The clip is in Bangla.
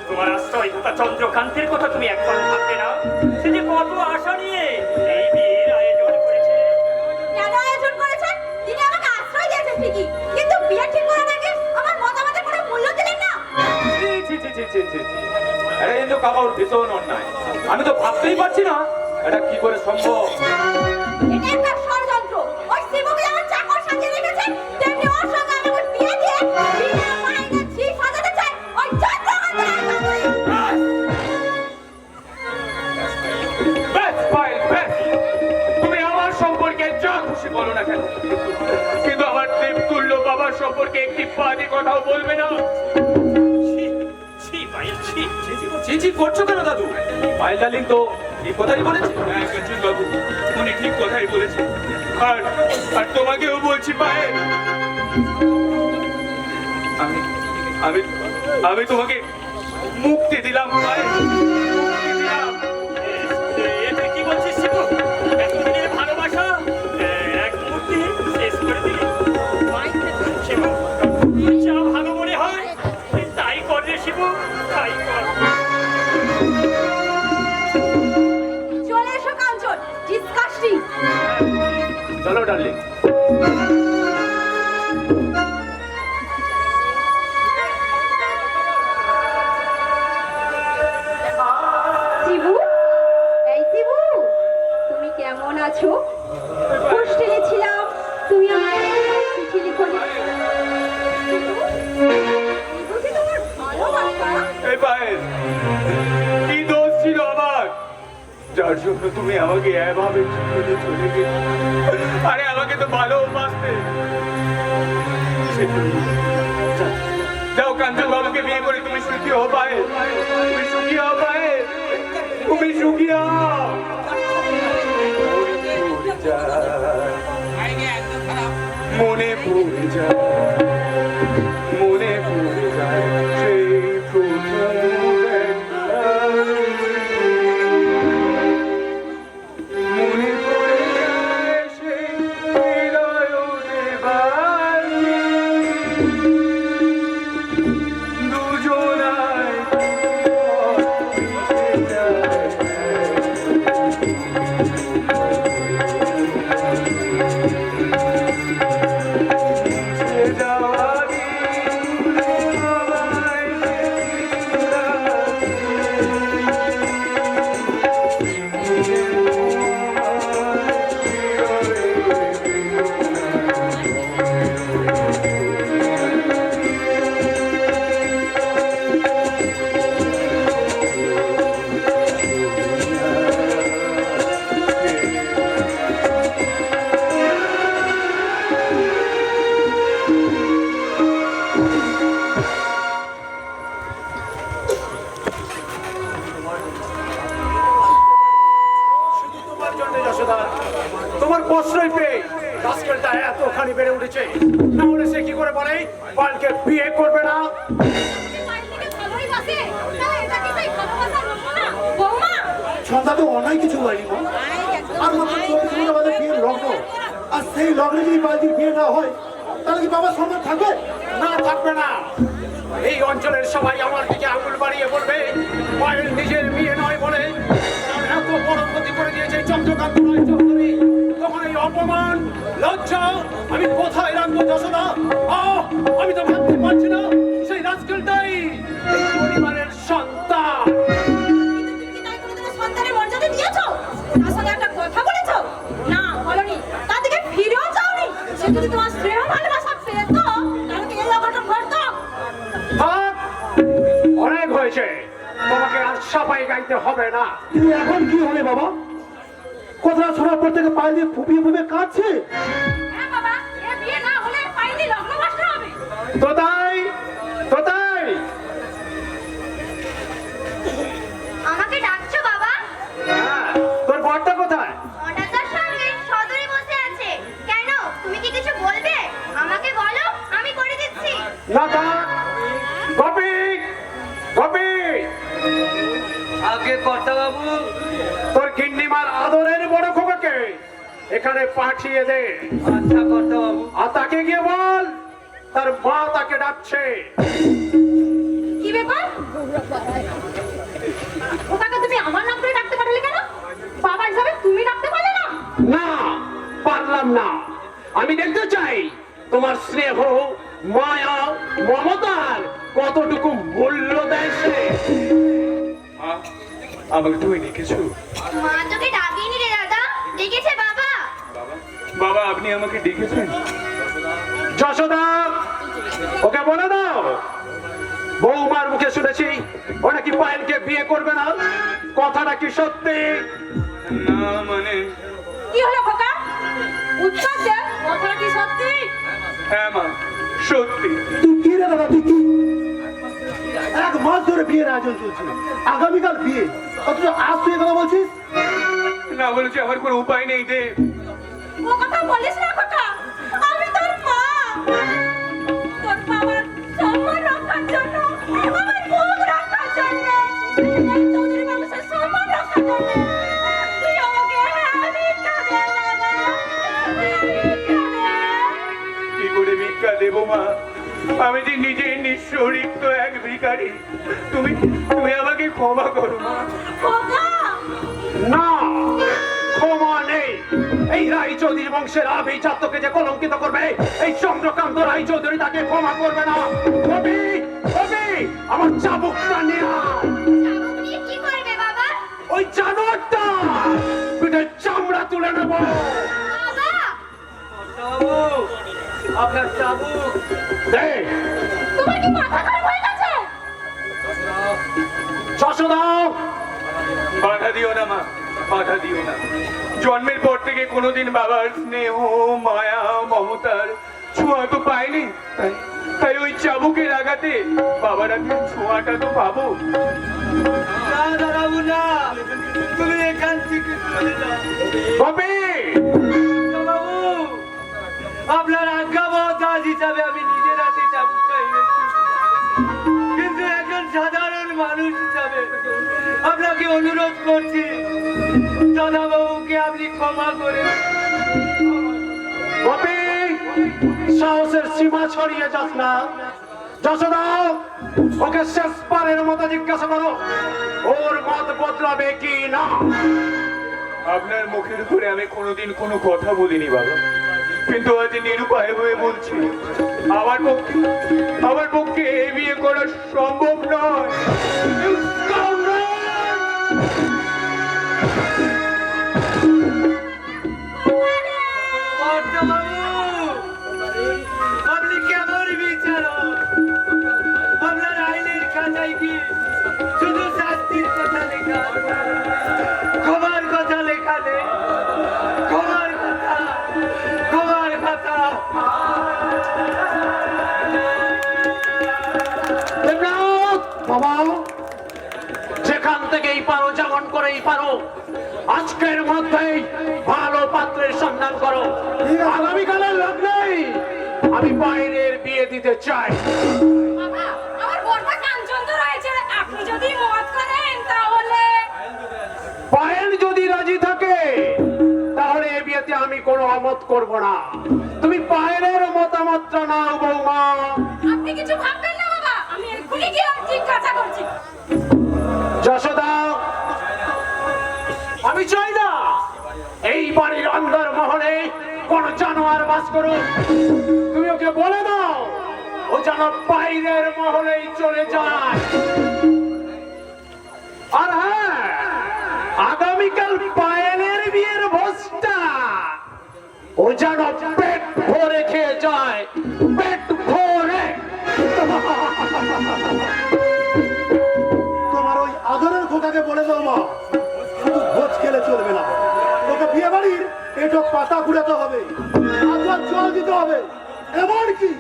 তোমার আশ্রয় চন্দ্রকান্তের কথা তুমি একবার ভাবতে না? সে যে কত আশা নিয়ে এই বিয়ের আয়োজন করেছে। কেন আয়োজন করেছেন? তিনি আমাকে আশ্রয় দিয়েছেন ঠিকই, কিন্তু বিয়ে ঠিক করার আগে আমার মতামতের কোনো মূল্য দিলেন না। এটা কিন্তু কাকার ভীষণ অন্যায়। আমি তো ভাবতেই পারছি না এটা কি করে সম্ভব। এটা একটা ষড়যন্ত্র। ওই শিবুকে যেমন চাকর সাজিয়ে রেখেছেন, তেমনি ওর সঙ্গে আমাকে বিয়ে দিয়ে বিনা মাইনে ঝি সাজাতে চায় ওই চন্দ্রকান্তের আয়োজন। ব্যাস ফাইল ব্যাস, তুমি আমার সম্পর্কে যা খুশি বলো না কেন, কিন্তু আমার দেবতুল্য বাবার সম্পর্কে একটি বাজে কথাও বলবে না। চিচি করছো কেন দাদু? পায়েল ডার্লিং তো ঠিক কথাই বলেছে। হ্যাঁ কাঞ্চন বাবু, উনি ঠিক কথাই বলেছে। আর আর তোমাকেও বলছি পায়েল, আমি আমি আমি তোমাকে মুক্তি দিলাম পায়েল, মুক্তি দিলাম। এটা কি বলছিস শিবু? এতদিনের ভালোবাসা এক মুহূর্তে শেষ করে দিলি। শিবু, যা ভালো মনে হয় তাই কর রে শিবু, তাই কর। চলে এসো কাঞ্চন, ডিসকাস্টিং। চলো ডার্লিং। শিবু, এই শিবু, তুমি কেমন আছো? হোস্টেলে ছিলাম, তুমি আমাকে চিঠি লিখোনি। এই বুঝি তোমার ভালোবাসা? এই পায়েল, কি দোষ ছিল আমার যার জন্য তুমি আমাকে এভাবে ছেড়ে চলে গেলে? আরে আমাকে তো ভালোবাসতে। যাও কাঞ্চন বাবুকে বিয়ে করে তুমি সুখী হও পায়েল, তুমি সুখী হও পায়েল, তুমি সুখী হও। মনে পড়ে যায়, মনে পড়ে যায় সেই প্রথম দেখা। মনে পড়ে যায় সেই হৃদয়ের বাণী। দুজনায় মিশে যায়। মিশে যাওয়া দিনগুলো আমায় তোমার প্রশ্রয় পেয়ে রাস্কেলটা এতখানি বেড়ে উঠেছে। না হলে সে কি করে বলে পালকে বিয়ে করবে না? সন্ধ্যা তো অনেক কিছু হয়নি মা। আর মাত্র 24 ঘন্টা বাদে বিয়ের লগ্ন, আর সেই লগ্নে যদি বালতির বিয়ে না হয় তাহলে কি বাবার সম্মান থাকবে? না, থাকবে না। এই অঞ্চলের সবাই আমার দিকে আঙুল বাড়িয়ে বলবে পায়েল নিজের বিয়ে নয় বলে তার এত বড় ক্ষতি করে দিয়েছে চন্দ্রকান্ত রায় চৌধুরী। তখন এই অপমান লজ্জা আমি কোথায় রাখবো যশোদা? আমি তো ভাবতে পারছি না সেই রাস্কেলটাই এই পরিবারের সন্তান। সন্তানের মর্যাদা দিয়েছো? তার সঙ্গে একটা কথা বলেছো? না বলনি, তার দিকে ফিরেও যাওনি। সে যদি তোমার স্নেহ ভালোবাসা পেত তাহলে কি এই অঘটন ঘটতো? থাক, অনেক হয়েছে, তোমাকে আর সাফাই গাইতে হবে না। কিন্তু এখন কি হবে বাবা? কথা শোনার পর থেকে পায়ে দিয়ে ফুপিয়ে ফুপিয়ে কাঁদছে। হ্যাঁ বাবা, এ বিয়ে না হলে পাইনি লগ্ন নষ্ট হবে। তো তাই, তো তাই। আমাকে ডাকছো বাবা? হ্যাঁ, তোর বরটা কোথায়? অনাথার সঙ্গে সদরে বসে আছে। কেন, তুমি কি কিছু বলবে? আমাকে বলো, আমি করে দিচ্ছি। না থাক, গোপী, গোপী, আগে কর্তা বাবু, তোর গিন্নিমার আদরের বড় খোকাকে এখানে পাঠিয়ে দে। আচ্ছা কর্তা বাবু। আর তাকে গিয়ে বল তার মা তাকে ডাকছে। কি ব্যাপার? আমাকে তুমি ডেকেছো? মা তোকে ডাকেনি রে দাদা, ডেকেছে বাবা। বাবা, আপনি আমাকে ডেকেছেন? যশোদা, ওকে বলে দাও বৌমার মুখে শুনেছি ও নাকি পায়েলকে বিয়ে করবে না। কথাটা কি সত্যি? না মানে, কি হলো খোকা? উত্তর দে, কথা কি সত্যি? হ্যাঁ মা, সত্যি। তুই কি রে দাদা, তুই কি? 1 মাস ধরে বিয়ের আয়োজন চলছে, আগামীকাল বিয়ে, অথচ আজ তুই এ কথা বলছিস? না বলেছি আমার কোনো উপায় নেই দেব। ও কথা বলিস না খোকা, আমি তোর মা। তোর বাবার সম্মান রক্ষার জন্য, আমার মুখ রক্ষার জন্য, এই চৌধুরী বংশের সম্মান রক্ষার জন্য তুই আমাকে ভিক্ষা দে বাবা, ভিক্ষা দে। কি করে ভিক্ষা দেবো মা? আমি যে নিজে নিঃস্ব রিক্ত এক ভিখারি। তুমি তুমি আমাকে ক্ষমা করো মা। খোকা, না, ক্ষমা নেই। এই রায়চৌধুরী বংশের আভিজাত্যকে যে কলঙ্কিত করবে, এই চন্দ্রকান্ত রায়চৌধুরী তাকে ক্ষমা করবে না। কবি, কবি, আমার চাবুকটা নিয়ে আয়। চাবুক নিয়ে কি করবে বাবা? ওই জানোয়ারটা পিঠের চামড়া তুলে নেব। বাবা, আপনার চাবুক। দে, তোমার কি মাথা খারাপ হয়ে গেছে? যশোদা, বাধা দিও না মা, বাধা দিও না। জন্মের পর থেকে কোনোদিন বাবার স্নেহ, মায়া, মমতার ছোঁয়া তো পাইনি। তাই ওই চাবুকের আঘাতে বাবার আগে ছোঁয়াটা তো পাবো। না দাঁড়াবো না, তুমি এখান থেকে চলে যাও। কবি, বাবু, আপনার আজ্ঞাবহদাস হিসাবে আমি নিজের হাতে চাবুকটা এনেছি, কিন্তু একজন সাধারণ মানুষ হিসাবে আপনাকে অনুরোধ করছি, দাদাবাবুকে আপনি ক্ষমা করে কবি, সাহসের সীমা ছড়িয়ে যাস না। যশোদা, ওকে শেষবারের মতো জিজ্ঞাসা করো ওর মত বদলাবে কি না। আপনার মুখের উপরে আমি কোনোদিন কোনো কথা বলিনি বাবা, কিন্তু আজ নিরুপায় হয়ে বলছি আমার পক্ষে এই বিয়ে করা সম্ভব নয়। আপনি কেমন বিচারক? আপনার আইনের খাতায় কি শুধু শাস্তির কথা লেখা, ক্ষমার কথা লেখা নেই? ক্ষমার কথা, ক্ষমার কথা। বাবা, যেখান থেকেই পারো, যেমন করেই পারো, আজকের মধ্যেই ভালো পাত্রের সন্ধান করো। আগামীকালের লগ্নেই আমি বাইরের বিয়ে দিতে চাই। বাবা, আমার বড়টা কাঞ্চন রয়েছে, আপনি যদি মত করেন তাহলে। পায়েল যদি রাজি থাকে তাহলে এ বিয়েতে আমি কোনো আমত করব না। তুমি পায়েলের মতামতটা নাও বৌমা। আপনি কিছু ভাববেন না বাবা, আমি এক্ষুনি গিয়ে জিজ্ঞাসা করছি। যশোদা, আমি চাই না এই বাড়ির অন্দর মহলে কোন জানোয়ার বাস করুক। তুমি ওকে বলে দাও ও যেন বাইরের মহলেই চলে যায়। আর হ্যাঁ, আগামীকাল পায়েলের বিয়ের ভোজটা ও যেন পেট ভরে খেয়ে যায়, পেট ভরে। তোমার ওই আদরের খোকাকে বলে দাও মা, শুধু ভোজ খেলে চলবে না, তোকে বিয়ে বাড়ির পেটো পাতা ঘুরাতে হবে, আগুয়ার জল দিতে হবে, এমনকি